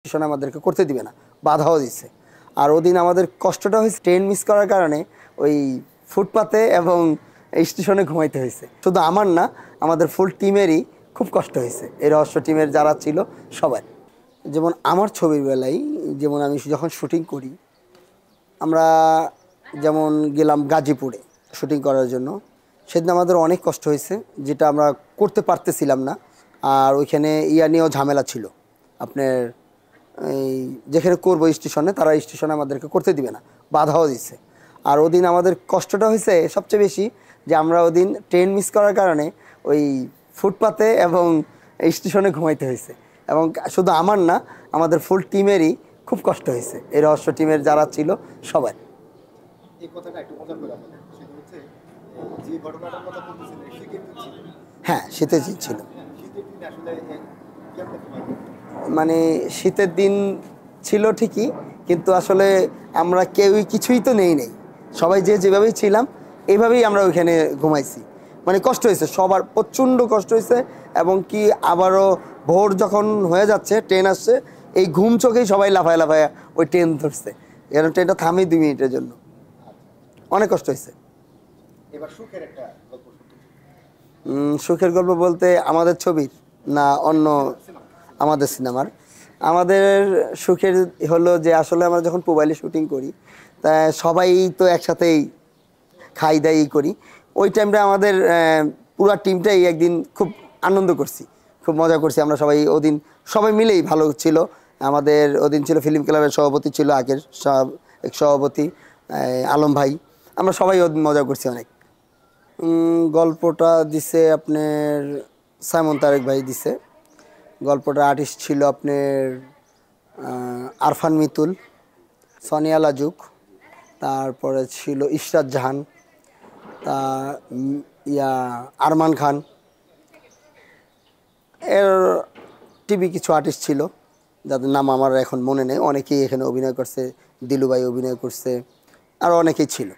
Station আমাদেরকে করতে দিবে না, বাধাও দিচ্ছে। আর ওদিন আমাদের কষ্টটা হয়েছে ট্রেন মিস করার কারণে ওই ফুটপাতে এবং স্টেশনে ঘুমাইতে হয়েছে। শুধু আমার না, আমাদের ফুল টিমেরই খুব কষ্ট হয়েছে, এই রহস্য টিমের যারা ছিল সবাই। যেমন আমার ছবির বেলায়, যেমন আমি যখন শুটিং করি, আমরা যেমন গেলাম গাজীপুরে শুটিং করার জন্য, সেদিন আমাদের অনেক কষ্ট হয়েছে, যেটা আমরা করতে পারতেছিলাম না। আর ওইখানে নিয়েও ঝামেলা ছিল, আপনার এই যেখানে করবো স্টেশনে, তারা স্টেশনে আমাদেরকে করতে দিবে না, বাধাও দিচ্ছে। আর ওদিন আমাদের কষ্টটা হয়েছে সবচেয়ে বেশি, যে আমরা ওদিন ট্রেন মিস করার কারণে ওই ফুটপাতে এবং স্টেশনে ঘুমাইতে হয়েছে। এবং শুধু আমার না, আমাদের ফুল টিমেরই খুব কষ্ট হয়েছে, এই রহস্য টিমের যারা ছিল সবাই। হ্যাঁ, শীতের দিন ছিল। মানে শীতের দিন ছিল ঠিকই, কিন্তু আসলে আমরা কেউই কিছুই তো নেই, সবাই যেভাবেই ছিলাম এইভাবেই আমরা ওইখানে ঘুমাইছি। মানে কষ্ট হয়েছে, সবার প্রচণ্ড কষ্ট হয়েছে। এবং কি আবারও ভোর যখন হয়ে যাচ্ছে, ট্রেন আসছে, এই ঘুম চোখেই সবাই লাফায় লাফায় ওই ট্রেন ধরছে, কারণ ট্রেনটা থামেই 2 মিনিটের জন্য। অনেক কষ্ট হয়েছে। সুখের গল্প বলতে আমাদের ছবির না অন্য আমাদের সিনেমার? আমাদের সুখের হলো যে আসলে আমরা যখন মোবাইলে শুটিং করি, তা সবাই তো একসাথেই খাই দাই করি। ওই টাইমটা আমাদের পুরো টিমটাই একদিন খুব আনন্দ করছি, খুব মজা করছি আমরা সবাই। ওদিন সবাই মিলেই ভালো ছিল। আমাদের ওদিন ছিল ফিল্ম ক্লাবের সভাপতি ছিল, আগের সভাপতি আলম ভাই, আমরা সবাই ওদিন মজা করছি অনেক। গল্পটা দিছে আপনার সাইমন তারেক ভাই দিছে। গল্পটা আর্টিস্ট ছিল আপনার আরফান মিতুল, সোনিয়া লাজুক, তারপরে ছিল ইশরাত জাহান, তা আরমান খান, এর টিভি কিছু আর্টিস্ট ছিল যাদের নাম আমার এখন মনে নেই। অনেকেই এখানে অভিনয় করছে, দিলু ভাই অভিনয় করছে, আর অনেকেই ছিল।